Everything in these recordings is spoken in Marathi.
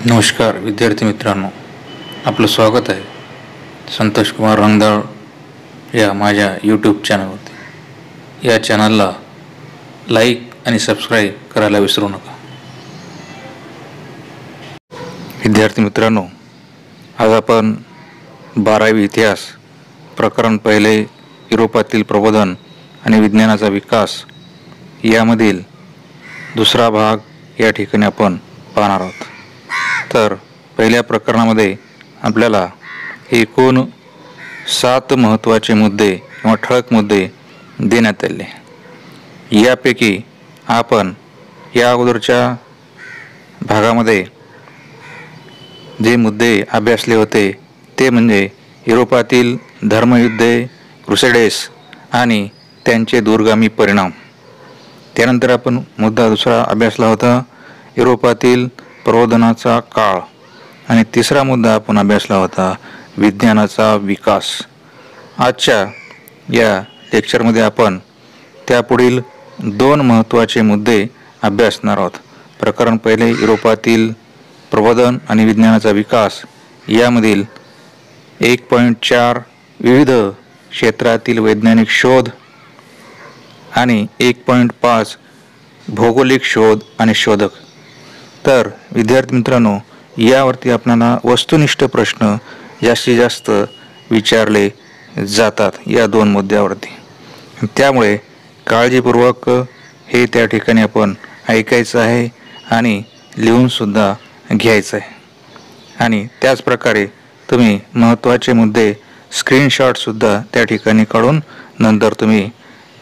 नमस्कार विद्यार्थी मित्रांनो, आपलं स्वागत आहे संतोष कुमार रंगदाळ या माझ्या यूट्यूब चॅनलवरती। या चॅनलला लाईक आणि सबस्क्राईब करायला विसरू नका। विद्यार्थी मित्रांनो, आज आपण 12वी इतिहास प्रकरण पहिले युरोपातील प्रबोधन आणि विज्ञानाचा विकास यामधील दुसरा भाग या ठिकाणी आपण पाहणार आहोत। तर पहिल्या प्रकरणामध्ये आपल्याला एकूण 7 महत्त्वाचे मुद्दे किंवा ठळक मुद्दे देण्यात आले। यापैकी आपण या अगोदरच्या भागामध्ये जे मुद्दे अभ्यासले होते ते म्हणजे युरोपातील धर्मयुद्धे, क्रुसेड्स आणि त्यांचे दूरगामी परिणाम। त्यानंतर आपण मुद्दा दुसरा अभ्यासला होता युरोपातील प्रबोधनाचा काळ, आणि तिसरा मुद्दा आपण अभ्यासला होता विज्ञानाचा विकास। आजच्या या लेक्चरमध्ये आपण त्यापुढील 2 महत्त्वाचे मुद्दे अभ्यासणार आहोत। प्रकरण पहिले युरोपातील प्रबोधन आणि विज्ञानाचा विकास यामधील 1.4 विविध क्षेत्रातील वैज्ञानिक शोध आणि 1.5 भौगोलिक शोध आणि शोधक। तर विद्यार्थी मित्रांनो, यावरती आपल्याला वस्तुनिष्ठ प्रश्न जास्तीत जास्त विचारले जातात या 2 मुद्द्यावरती। त्यामुळे काळजीपूर्वक हे त्या ठिकाणी आपण ऐकायचं आहे आणि लिहून सुद्धा घ्यायचं आहे। आणि त्याच प्रकारे तुम्ही महत्त्वाचे मुद्दे स्क्रीनशॉट सुद्धा त्या ठिकाणी काढून नंतर तुम्ही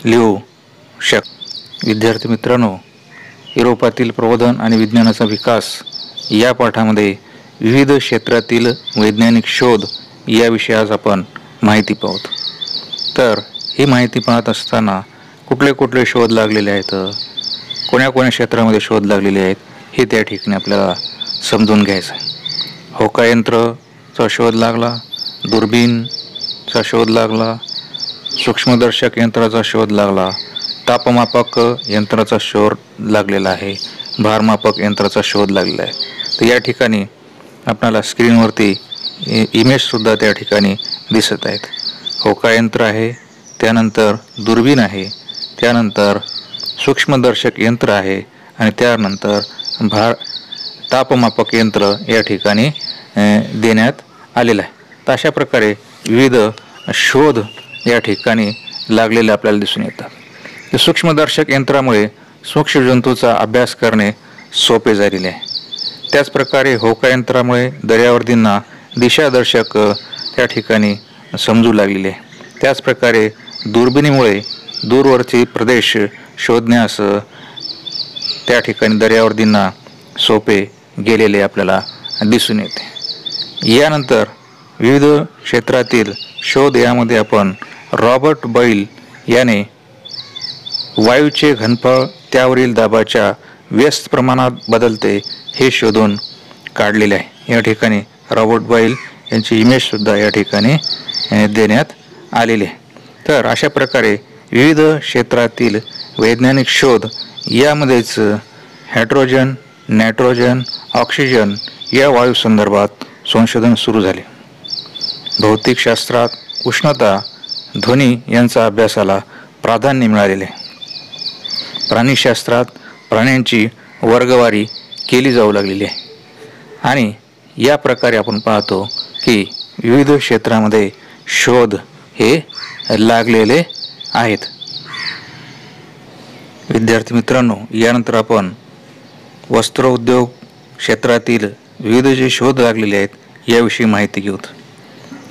लिहू शकता। विद्यार्थी मित्रांनो, युरोपातील प्रबोधन आणि विज्ञानाचा विकास या पाठामध्ये विविध क्षेत्रातील वैज्ञानिक शोध याविषयी आज आपण माहिती पाहूत। तर ही माहिती पाहत असताना कुठले कुठले शोध लागलेले आहेत, कोण्या क्षेत्रामध्ये शोध लागलेले आहेत हे त्या ठिकाणी आपल्याला समजून घ्यायचं आहे। होकायंत्रचा शोध लागला, दुर्बीणचा शोध लागला, सूक्ष्मदर्शक यंत्राचा शोध लागला, तापमापक यंत्राचा शोध लागलेला आहे, भारमापक यंत्राचा शोध लागलेला आहे। तर या ठिकाणी आपल्याला स्क्रीनवरती इमेजसुद्धा त्या ठिकाणी दिसत आहेत। होकायंत्र आहे, त्यानंतर दुर्बीण आहे, त्यानंतर सूक्ष्मदर्शक यंत्र आहे आणि त्यानंतर तापमापक यंत्र या ठिकाणी देण्यात आलेलं आहे। तर अशा प्रकारे विविध शोध या ठिकाणी लागलेले आपल्याला दिसून येतात। सूक्ष्मदर्शक यंत्रामुळे सूक्ष्म जंतूचा अभ्यास करणे सोपे झालेले आहे। त्याचप्रकारे होकायंत्रामुळे दर्यावर्दींना दिशादर्शक त्या ठिकाणी समजू लागलेले आहे। त्याचप्रकारे दुर्बिणीमुळे दूरवरचे प्रदेश शोधण्यास त्या ठिकाणी दर्यावर्दींना सोपे गेलेले आपल्याला दिसून येते। यानंतर विविध क्षेत्रातील शोध यामध्ये आपण रॉबर्ट बॉईल याने वायूचे घनफळ त्यावरील दाबाच्या व्यस्त प्रमाणात बदलते हे शोधून काढलेले आहे। या ठिकाणी रॉबर्ट बॉईल यांची इमेजसुद्धा या ठिकाणी देण्यात आलेली आहे। तर अशा प्रकारे विविध क्षेत्रातील वैज्ञानिक शोध यामध्येच हायड्रोजन, नायट्रोजन, ऑक्सिजन या वायूसंदर्भात संशोधन सुरू झाले। भौतिकशास्त्रात उष्णता, ध्वनी यांचा अभ्यासाला प्राधान्य मिळालेले आहे। प्राणीशास्त्रात प्राण्यांची वर्गवारी केली जाऊ लागलेली आहे आणि या प्रकारे आपण पाहतो की विविध क्षेत्रामध्ये शोध हे लागलेले आहेत। विद्यार्थी मित्रांनो, यानंतर आपण वस्त्रोद्योग क्षेत्रातील विविध जे शोध लागलेले आहेत याविषयी माहिती घेऊत।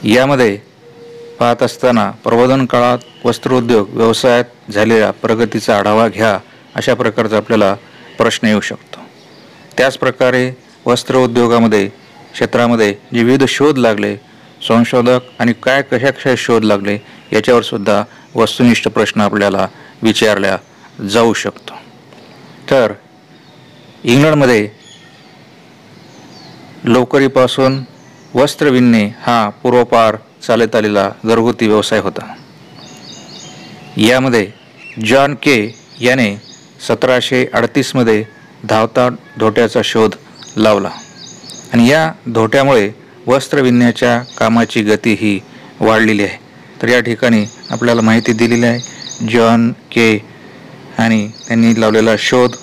यामध्ये पाहत असताना प्रबोधन काळात वस्त्रोद्योग व्यवसायात झालेल्या प्रगतीचा आढावा घ्या अशा प्रकारचा आपल्याला प्रश्न येऊ शकतो। त्याचप्रकारे वस्त्रोद्योगामध्ये क्षेत्रामध्ये जे विविध शोध लागले, संशोधक आणि कशा शोध लागले याच्यावर सुद्धा वस्तुनिष्ठ प्रश्न आपल्याला विचारला जाऊ शकतो। तर इंग्लंडमध्ये लोकरीपासून वस्त्र विणणे हा पूर्वपार चालत आलेला घरगुती व्यवसाय होता। यामध्ये जॉन के याने 1738 मध्ये धावता धोट्याचा शोध लावला। आणि या धोट्यामुळे वस्त्र विणण्याच्या कामाची गती ही वाढलेली आहे. तर या ठिकाणी आपल्याला माहिती दिलेली आहे. जॉन के आणि त्यांनी लावलेला शोध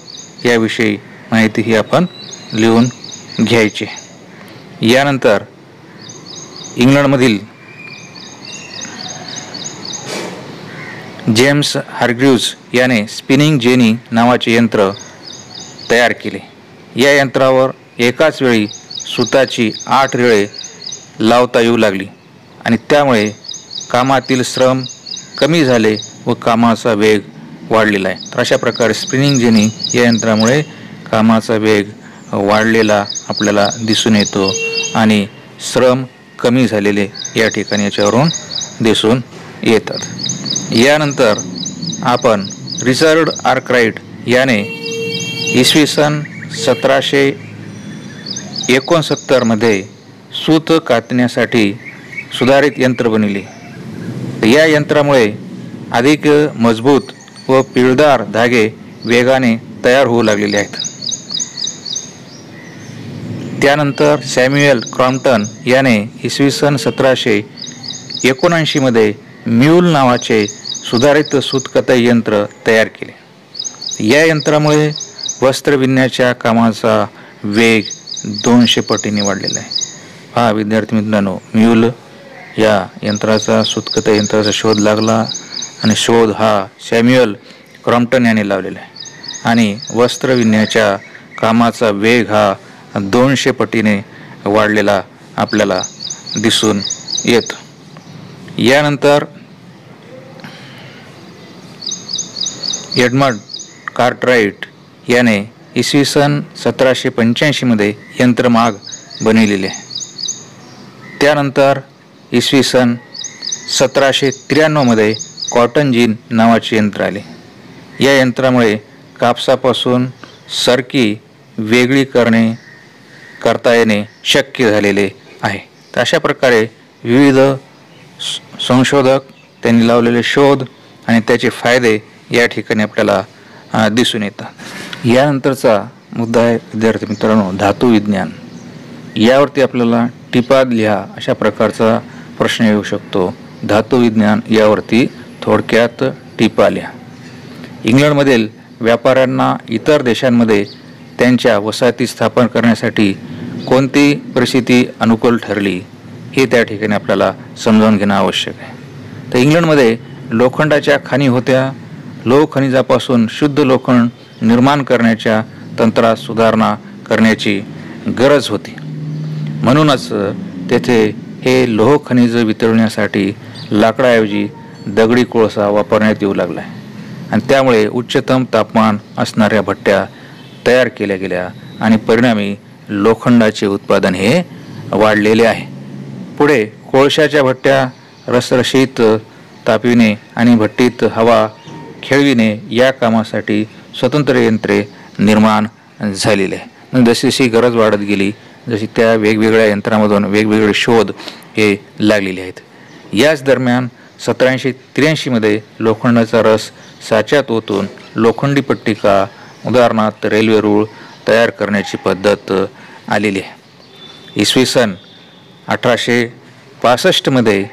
याविषयी माहिती ही आपण लिहून घ्यायची. यानंतर इंग्लंडमधील जेम्स हार्ग्रीव्ज याने स्पिनिंग जेनी नावाचे यंत्र तयार केले. या यंत्रावर एकाच वेळी सुताची 8 रेळे लावता येऊ लागली आणि त्यामुळे कामातील श्रम कमी झाले व कामाचा वेग वाढलेला आहे. तर अशा प्रकारे स्पिनिंग जेनी या यंत्रामुळे कामाचा वेग वाढलेला आपल्याला दिसून येतो आणि श्रम कमी झालेले या ठिकाणी याच्यावरून दिसून येतात. यानंतर आपण रिचर्ड आर्कराइट याने इसवी सन 1769 मध्ये सूत कातण्यासाठी सुधारित यंत्र बनविले. या यंत्रामुळे अधिक मजबूत व पिळदार धागे वेगाने तयार होऊ लागलेले आहेत. त्यानंतर सॅम्युएल क्रॉम्प्टन याने इसवी सन 1779 मध्ये म्यूल नावाचे सुधारित सूतकताई यंत्र तयार केले. या यंत्रामुळे वस्त्र विणण्याच्या कामाचा वेग 200 पटीने वाढलेला आहे. हा विद्यार्थी मित्रांनो, म्यूल या यंत्राचा सूतकताई यंत्राचा शोध लागला आणि शोध हा सॅम्युएल क्रॉम्प्टन याने लावलेला आहे आणि वस्त्र विणण्याच्या कामाचा वेग हा 200 पटीने वाढलेला आपल्याला दिसून येतो. यानंतर एडमंड कार्टराइट याने इसवी सन 1785 मध्ये यंत्रमाग बनविलेले आहे. त्यानंतर इसवी सन 1793 मध्ये कॉटन जीन नावाचे यंत्र आले. या यंत्रामुळे कापसापासून सरकी वेगळी करता येणे शक्य झालेले आहे. तर अशा प्रकारे विविध संशोधक त्यांनी लावलेले शोध आणि त्याचे फायदे या ठिकाणी आपल्याला दिसून येतात. यानंतरचा मुद्दा आहे विद्यार्थी मित्रांनो, धातू विज्ञान. यावरती आपल्याला टिपा लिहा अशा प्रकारचा प्रश्न येऊ शकतो. धातू विज्ञान यावरती थोडक्यात टिपा लिहा. इंग्लंडमधील व्यापाऱ्यांना इतर देशांमध्ये त्यांच्या वसाहती स्थापन करण्यासाठी कोणती परिस्थिती अनुकूल ठरली हे त्या ठिकाणी आपल्याला समजावून घेणं आवश्यक आहे. तर इंग्लंडमध्ये लोखंडाच्या खाणी होत्या. लोह खनिजापासून शुद्ध लोखंड निर्माण करण्याच्या तंत्रात सुधारणा करण्याची गरज होती. म्हणूनच तेथे हे लोह खनिज वितळण्यासाठी लाकडाऐवजी दगडी कोळसा वापरण्यात येऊ लागला आहे आणि त्यामुळे उच्चतम तापमान असणाऱ्या भट्ट्या तयार केल्या गेल्या आणि परिणामी लोखंडाचे उत्पादन हे वाढलेले आहे. पुढे कोळशाच्या भट्ट्या रसरशीत तापविणे आणि भट्टीत हवा खेळविणे या कामासाठी स्वतंत्र यंत्रे निर्माण झालेले आहे. जशी जशी गरज वाढत गेली जशी त्या वेगवेगळ्या यंत्रामधून वेगवेगळे शोध हे लागलेले आहेत. याच दरम्यान 1783 मध्ये लोखंडाचा रस साच्यात ओतून लोखंडी पट्टिका उदाहरणार्थ रेल्वे रूळ तयार करण्याची पद्धत आलेली आहे. इसवी सन 1865 मध्ये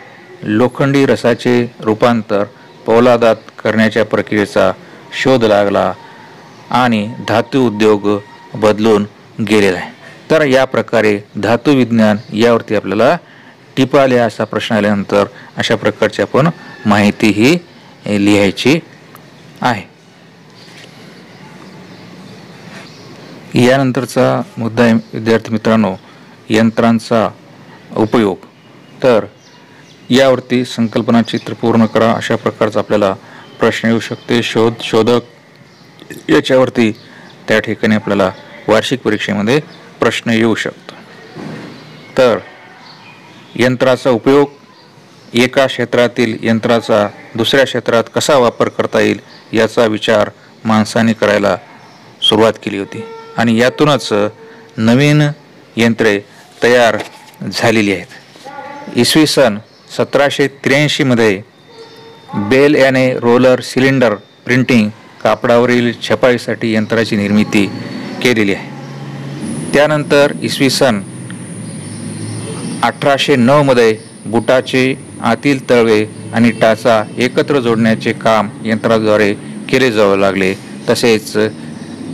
लोखंडी रसाचे रूपांतर पोलादात करण्याच्या प्रक्रियेचा शोध लागला आणि धातू उद्योग बदलून गेलेला आहे. तर या प्रकारे धातू विज्ञान यावरती आपल्याला टिपा लिहा असा प्रश्न आल्यानंतर अशा प्रकारची आपण माहिती ही लिहायची आहे. यानंतरचा मुद्दा आहे विद्यार्थी मित्रांनो, यंत्रांचा उपयोग. तर यावरती संकल्पना चित्र पूर्ण करा अशा प्रकारचा आपल्याला प्रश्न येऊ शकते. शोधक याच्यावरती त्या ठिकाणी आपल्याला वार्षिक परीक्षेमध्ये प्रश्न येऊ शकतो. तर यंत्राचा उपयोग, एका क्षेत्रातील यंत्राचा दुसऱ्या क्षेत्रात कसा वापर करता येईल याचा विचार माणसाने करायला सुरुवात केली होती आणि यातूनच नवीन यंत्रे तयार झालेली आहेत. इसवी सन 1783 मध्ये बेल याने रोलर सिलेंडर प्रिंटिंग कापडावरील छपाईसाठी यंत्राची निर्मिती केलेली आहे. त्यानंतर इसवी सन 1809 मध्ये बुटाचे आतील तळवे आणि टाचा एकत्र जोडण्याचे काम यंत्राद्वारे केले जाऊ लागले. तसेच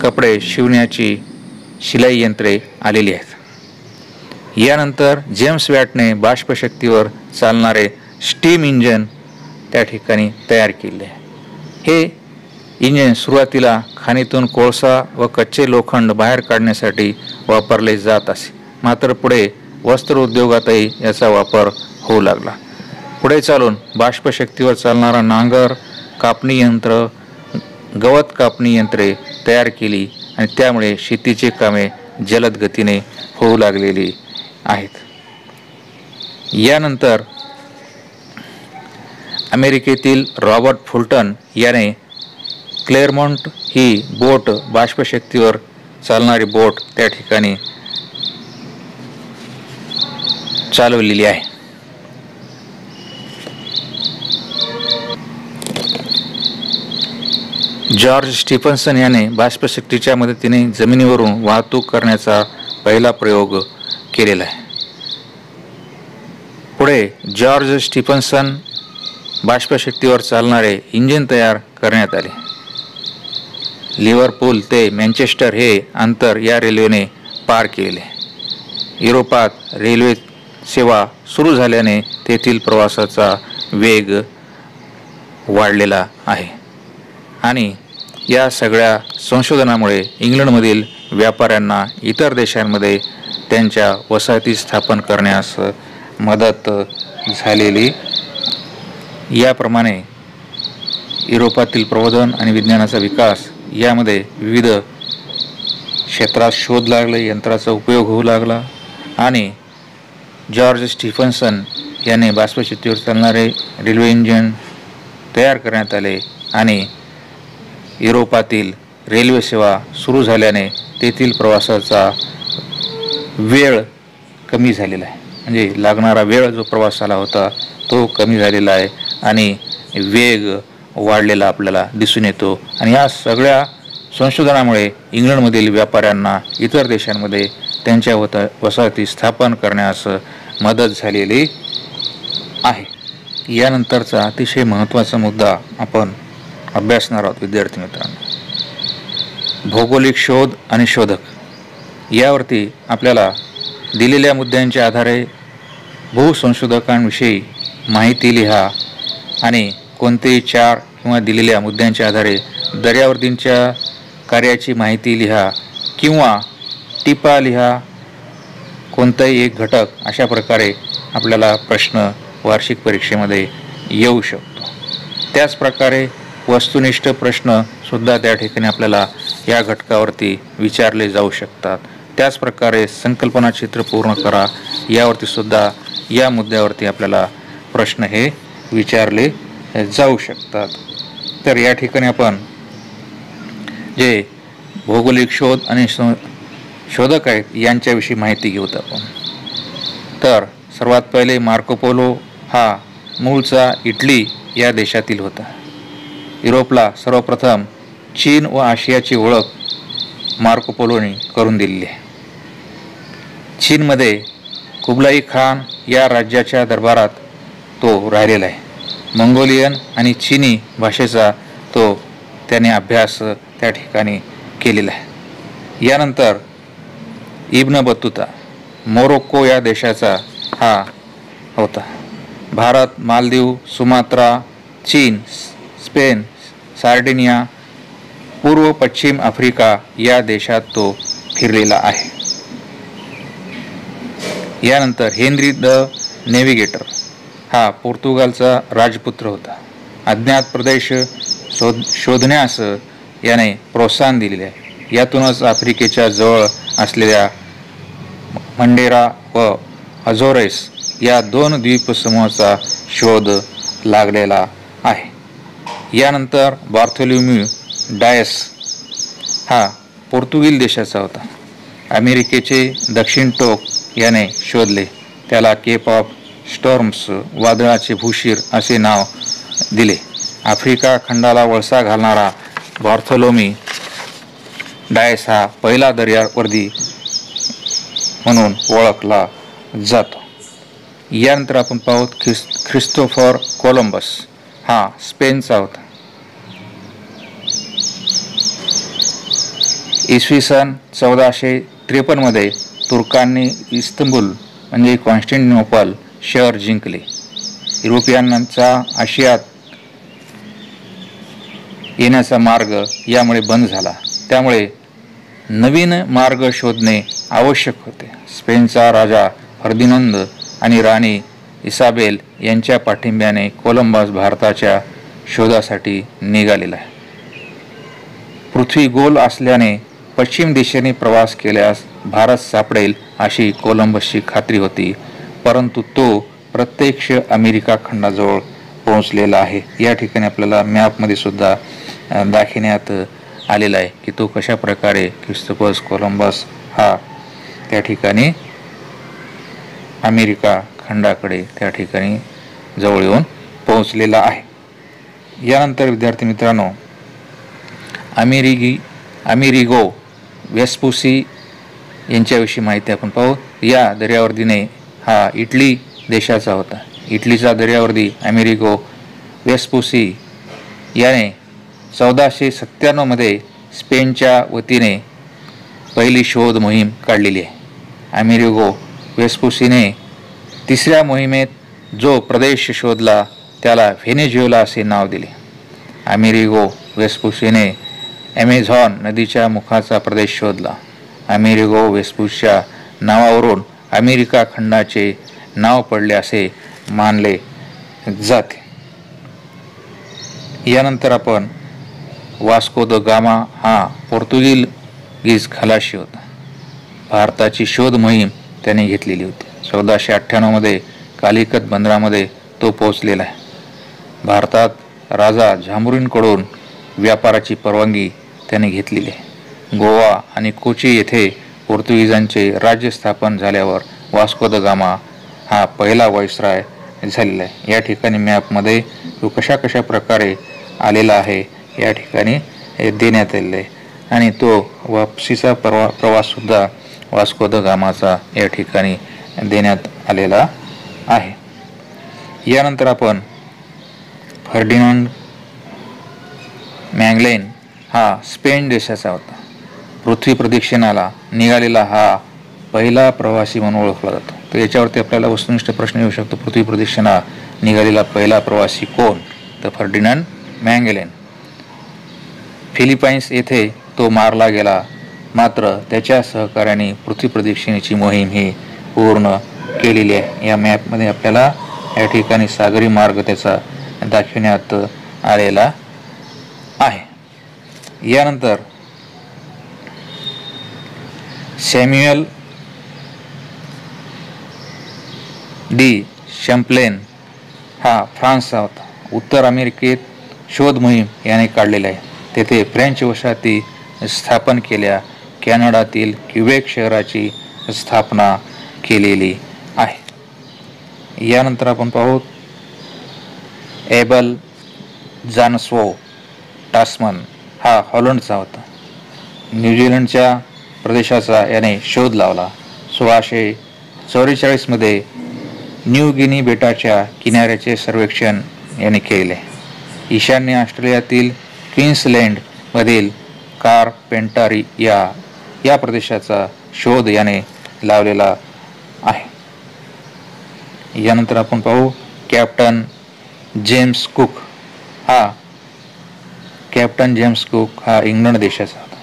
कपडे शिवण्याची शिलाई यंत्रे आलेली आहेत. यानंतर जेम्स वॅटने बाष्पशक्तीवर चालणारे स्टीम इंजन त्या ठिकाणी तयार केले. हे इंजिन सुरुवातीला खाणीतून कोळसा व कच्चे लोखंड बाहेर काढण्यासाठी वापरले जात असे. मात्र पुढे वस्त्र उद्योगातही याचा वापर होऊ लागला. पुढे चालून बाष्पशक्तीवर चालणारा नांगर, कापणी यंत्र, गवत कापणी यंत्रे तयार केली आणि त्यामुळे शेतीची कामे जलद गतीने होऊ लागलेली आहेत. यानंतर अमेरिकेतील रॉबर्ट फुलटन याने क्लेअरमॉन्ट ही बोट, बाष्पशक्तीवर चालणारी बोट त्या ठिकाणी चालवलेली आहे. जॉर्ज स्टीफन्सन याने बाष्पशक्तीच्या मदतीने जमिनीवरून वाहतूक करण्याचा पहिला प्रयोग केलेला आहे. पुढे जॉर्ज स्टीफन्सन बाष्पशक्तीवर चालणारे इंजिन तयार करण्यात आले. लिव्हरपूल ते मँचेस्टर हे अंतर या रेल्वेने पार केले. युरोपात रेल्वे सेवा सुरू झाल्याने तेथील प्रवासाचा वेग वाढलेला आहे आणि या सगळ्या संशोधनामुळे इंग्लंडमधील व्यापाऱ्यांना इतर देशांमध्ये त्यांच्या वसाहती स्थापन करण्यास मदत झालेली. याप्रमाणे युरोपातील प्रबोधन आणि विज्ञानाचा विकास यामध्ये विविध क्षेत्रात शोध लागले, यंत्राचा उपयोग होऊ लागला आणि जॉर्ज स्टीफन्सन याने बाष्पशक्तीवर चालणारे रेल्वे इंजिन तयार करण्यात आले आणि युरोपातील रेल्वे सेवा सुरू झाल्याने तेथील प्रवासाचा वेळ कमी झालेला आहे. म्हणजे लागणारा वेळ जो प्रवासाला होता तो कमी झालेला आहे आणि वेग वाढलेला आपल्याला दिसून येतो. आणि या सगळ्या संशोधनामुळे इंग्लंडमधील व्यापाऱ्यांना इतर देशांमध्ये त्यांच्या वसाहती स्थापन करण्यास मदत झालेली आहे. यानंतरचा अतिशय महत्त्वाचा मुद्दा आपण अभ्यासणार आहोत विद्यार्थी मित्रांनो. भौगोलिक शोध आणि शोधक यावरती आपल्याला दिलेल्या मुद्द्यांच्या आधारे भूसंशोधकांविषयी माहिती लिहा आणि कोणतेही 4 किंवा दिलेल्या मुद्द्यांच्या आधारे दर्यावर्दींच्या कार्याची माहिती लिहा किंवा टिपा लिहा, कोणताही एक घटक. अशा प्रकारे आपल्याला प्रश्न वार्षिक परीक्षेमध्ये येऊ शकतो. त्याचप्रकारे वस्तुनिष्ठ प्रश्न सुद्धा त्या ठिकाणी आपल्याला या घटकावरती विचारले जाऊ शकतात. त्याचप्रकारे संकल्पना चित्र पूर्ण करा यावरती सुद्धा या मुद्द्यावरती आपल्याला प्रश्न हे विचारले जाऊ शकतात. तर या ठिकाणी आपण जे भौगोलिक शोध आणि शोधक आहेत यांच्याविषयी माहिती घेऊत आपण. तर सर्वात पहिले मार्को पोलो हा मूळचा इटली या देशातील होता. युरोपला सर्वप्रथम चीन व आशियाची ओळख मार्को पोलोने करून दिलेली आहे. चीनमध्ये कुबलाई खान या राज्याच्या दरबारात तो राहिलेला आहे. मंगोलियन आणि चीनी भाषेचा तो त्याने अभ्यास त्या ठिकाणी केलेला आहे. यानंतर इब्न बत्तुता मोरोक्को या देशाचा हा होता. भारत, मालदीव, सुमात्रा, चीन, स्पेन, सार्डिनिया, पूर्व पश्चिम आफ्रिका या देशात तो फिरलेला आहे. यानंतर हेनरी द नेव्हिगेटर हा पोर्तुगालचा राजपुत्र होता. अज्ञात प्रदेश शोधण्यास याने प्रोत्साहन दिलेले आहे. यातूनच आफ्रिकेच्या जवळ असलेल्या मंडेरा व अझोरेस या 2 द्वीपसमूहाचा शोध लागलेला आहे. यानंतर बार्थोलोम्यू डायस हा पोर्तुगीज देशाचा होता. अमेरिकेचे दक्षिण टोक याने शोधले. त्याला केप ऑफ स्टॉर्म्स वादळाचे भूशीर असे नाव दिले. आफ्रिका खंडाला वळसा घालणारा बार्थोलोमी डायस हा पहिला दर्यावर्दी म्हणून ओळखला जातो. यानंतर आपण पाहू ख्रिस्तोफर कोलंबस, हा स्पेनचा होता. इसवी सन 1453 मध्ये तुर्कांनी इस्तंबूल म्हणजे कॉन्स्टँटिनोपल शहर जिंकले. युरोपियनांचा आशियात येण्याचा मार्ग यामुळे बंद झाला. त्यामुळे नवीन मार्ग शोधणे आवश्यक होते. स्पेनचा राजा फर्दिनांद आणि राणी इसाबेल यांच्या पाठिंब्याने कोलंबस भारताच्या शोधासाठी निघालेला आहे. पृथ्वी गोल असल्याने पश्चिम दिशेने प्रवास केल्यास भारत सापडेल अशी कोलंबसची खात्री होती, परंतु तो प्रत्यक्ष अमेरिका खंडाजवळ पोहोचलेला आहे. या ठिकाणी आपल्याला मॅपमध्ये सुद्धा दाखवण्यात आलेला आहे की तो कशा प्रकारे ख्रिस्तोफर कोलंबस हा त्या ठिकाणी अमेरिका खंडाकडे त्या ठिकाणी जवळ येऊन पोहोचलेला आहे. यानंतर विद्यार्थी मित्रांनो, अमेरिगो वेस्पुसी यांच्याविषयी माहिती आपण पाहू. या दर्यावर्दीने हा इटली देशाचा होता. इटलीचा दर्यावर्दी अमेरिगो वेस्पुसी याने 1497 मध्ये स्पेनच्या वतीने पहिली शोध मोहीम काढलेली आहे. अमेरिगो वेस्पुसीने तिसऱ्या मोहिमेत जो प्रदेश शोधला त्याला व्हेनेझुएला असे नाव दिले. अमेरिगो वेस्पुसीने ॲमेझॉन नदीच्या मुखाचा प्रदेश शोधला. अमेरिगो वेस्पुसच्या नावावरून अमेरिका खंडाचे नाव पडले असे मानले जाते. यानंतर आपण वास्को द गामा हा पोर्तुगीज खलाशी होता. भारताची शोध मोहीम त्याने घेतलेली होती. 1498 मध्ये कालिकत बंदरामध्ये तो पोहोचलेला आहे. भारतात राजा झामोरीनकडून व्यापाराची परवानगी त्याने घेतलेली आहे. गोवा आणि कोची येथे पोर्तुगीजांचे राज्य स्थापन झाल्यावर वास्को द गामा हा पहिला व्हाईसरॉय झालेला आहे. या ठिकाणी मॅपमध्ये तो कशा प्रकारे आलेला आहे या ठिकाणी देण्यात आलेला आहे आणि तो वापसीचा प्रवाससुद्धा वास्को द गामाचा या ठिकाणी देण्यात आलेला आहे. यानंतर आपण फर्डिनांड मॅगेलन हा स्पेन देशाचा होता. पृथ्वी प्रदक्षिणाला निघालेला हा पहिला प्रवासी म्हणून ओळखला जातो. तर याच्यावरती आपल्याला वस्तुनिष्ठ प्रश्न येऊ शकतो. पृथ्वी प्रदक्षिणा निघालेला पहिला प्रवासी कोण? तर फर्डिनांड मॅगेलन. फिलिपाईन्स येथे तो मारला गेला, मात्र त्याच्या सहकार्याने पृथ्वी प्रदक्षिणेची मोहीम ही पूर्ण केलेली आहे. या मॅपमध्ये आपल्याला या ठिकाणी सागरी मार्ग त्याचा दाखविण्यात आलेला आहे. यानंतर सॅम्युएल डी शॅम्प्लेन हा फ्रान्सचा होता. उत्तर अमेरिकेत शोध मोहीम याने काढलेला आहे. तेथे फ्रेंच वसाहती स्थापन केल्या. कॅनडातील क्युबेक शहराची स्थापना केलेली आहे. यानंतर आपण पाहू एबल जानस्वो टास्मन हा हॉलंडचा होता. न्यूझीलंडच्या प्रदेशाचा याने शोध लावला. 1644 मध्ये न्यू गिनी बेटाच्या किनाऱ्याचे सर्वेक्षण याने केले. ईशान्य ऑस्ट्रेलियातील क्वीन्सलँड मधील कारपेंटारिया या प्रदेशाचा शोध याने लावलेला आहे. यानंतर आपण पाहू कॅप्टन जेम्स कुक हा इंग्लंड देशाचा होता.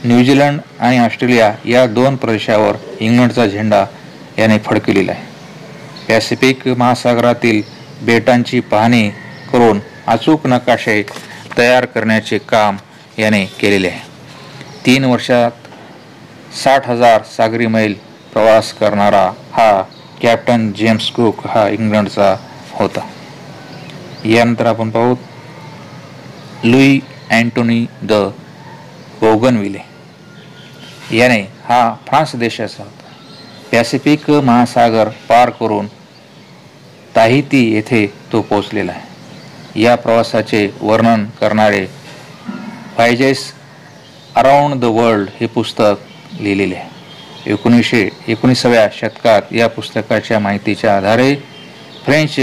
न्यूझीलंड आणि ऑस्ट्रेलिया या दोन प्रदेशावर इंग्लंडचा झेंडा याने फडकविलेला आहे. पॅसिफिक महासागरातील बेटांची पाहणी करून अचूक नकाशे तयार करण्याचे काम याने केलेले आहे. 3 वर्षात 60,000 सागरी मैल प्रवास करणारा हा कॅप्टन जेम्स कुक हा इंग्लंडचा होता. यानंतर आपण पाहू लुई अँटोनी द बोगनविले याने हा फ्रान्स देशाचा होता. पॅसिफिक महासागर पार करून ताहिती येथे तो पोहोचलेला आहे. या प्रवासाचे वर्णन करणारे व्हायजेस अराउंड द वर्ल्ड हे पुस्तक लिहिलेले आहे. 19व्या शतकात या पुस्तकाच्या माहितीच्या आधारे फ्रेंच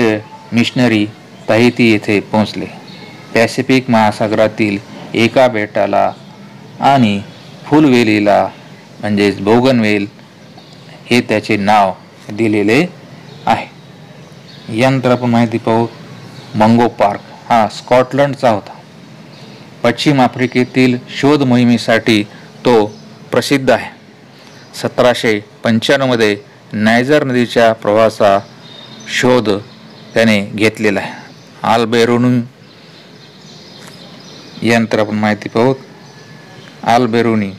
मिशनरी ताहिती येथे पोहोचले. पॅसिफिक महासागरातील एका बेटाला आणि फुलवेलीला म्हणजेच बोगनवेल हे त्याचे नाव दिलेले आहे. यानंतर आपण माहिती पाहू. मंगो पार्क हा स्कॉटलंडचा होता. पश्चिम आफ्रिकेतील शोध मोहिमेसाठी तो प्रसिद्ध आहे. 1795 मध्ये नायजर नदीच्या प्रवाहाचा शोध त्याने घेतलेला आहे. आल्बेरुनी यानंतर आपण माहिती पाहू. आल्बेरुनी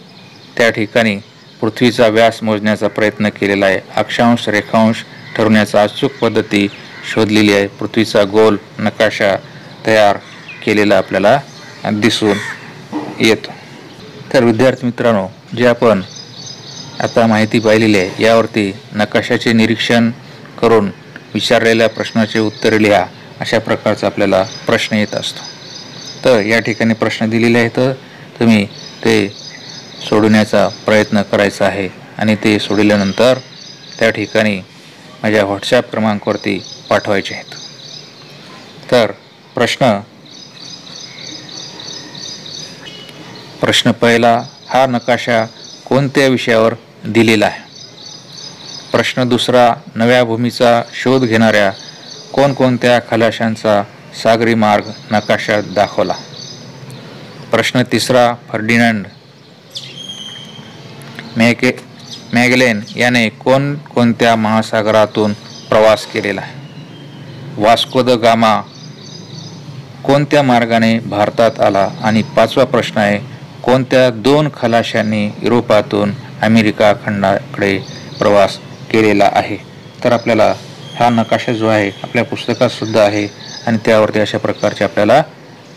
त्या ठिकाणी पृथ्वीचा व्यास मोजण्याचा प्रयत्न केलेला आहे. अक्षांश रेखांश ठरवण्याचा अचूक पद्धती शोधलेली आहे. पृथ्वीचा गोल नकाशा तयार केलेला आपल्याला दिसून येतो. तर विद्यार्थी मित्रांनो, जे आपण आता माहिती पाहिलेली आहे यावरती नकाशाचे निरीक्षण करून विचारलेल्या प्रश्नाचे उत्तरे लिहा, अशा प्रकारचा आपल्याला प्रश्न येत असतो. तर या ठिकाणी प्रश्न दिलेले आहेत, तुम्ही ते सोडवण्याचा प्रयत्न करायचा आहे आणि ते सोडवल्यानंतर त्या ठिकाणी माझ्या व्हॉट्सॲप क्रमांकावरती पाठवायचे आहेत. तर प्रश्न पहिला, हा नकाशा कोणत्या विषयावर दिलेला आहे? प्रश्न दुसरा, नव्या भूमीचा शोध घेणाऱ्या कोणकोणत्या खलाशांचा सागरी मार्ग नकाशात दाखवला? प्रश्न तिसरा, फर्डिनांड मॅगेलन याने कोणकोणत्या महासागरातून प्रवास केलेला आहे? वास्को द गामा कोणत्या मार्गाने भारतात आला? आणि पाचवा प्रश्न आहे, कोणत्या 2 खलाशांनी युरोपातून अमेरिका खंडाकडे प्रवास केलेला आहे? तर आपल्याला हा नकाशा जो आहे आपल्या पुस्तकात सुद्धा आहे आणि त्यावरती अशा प्रकारचे आपल्याला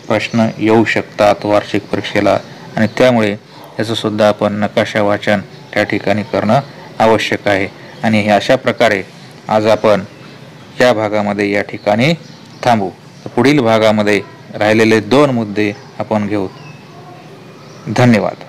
प्रश्न येऊ शकतात वार्षिक परीक्षेला, आणि त्यामुळे याचं सुद्धा आपण नकाशा वाचन त्या ठिकाणी करणं आवश्यक आहे. आणि हे अशा प्रकारे आज आपण या भागामध्ये या ठिकाणी थांबू. पुढील भागामध्ये राहिलेले 2 मुद्दे आपण घेऊ. धन्यवाद.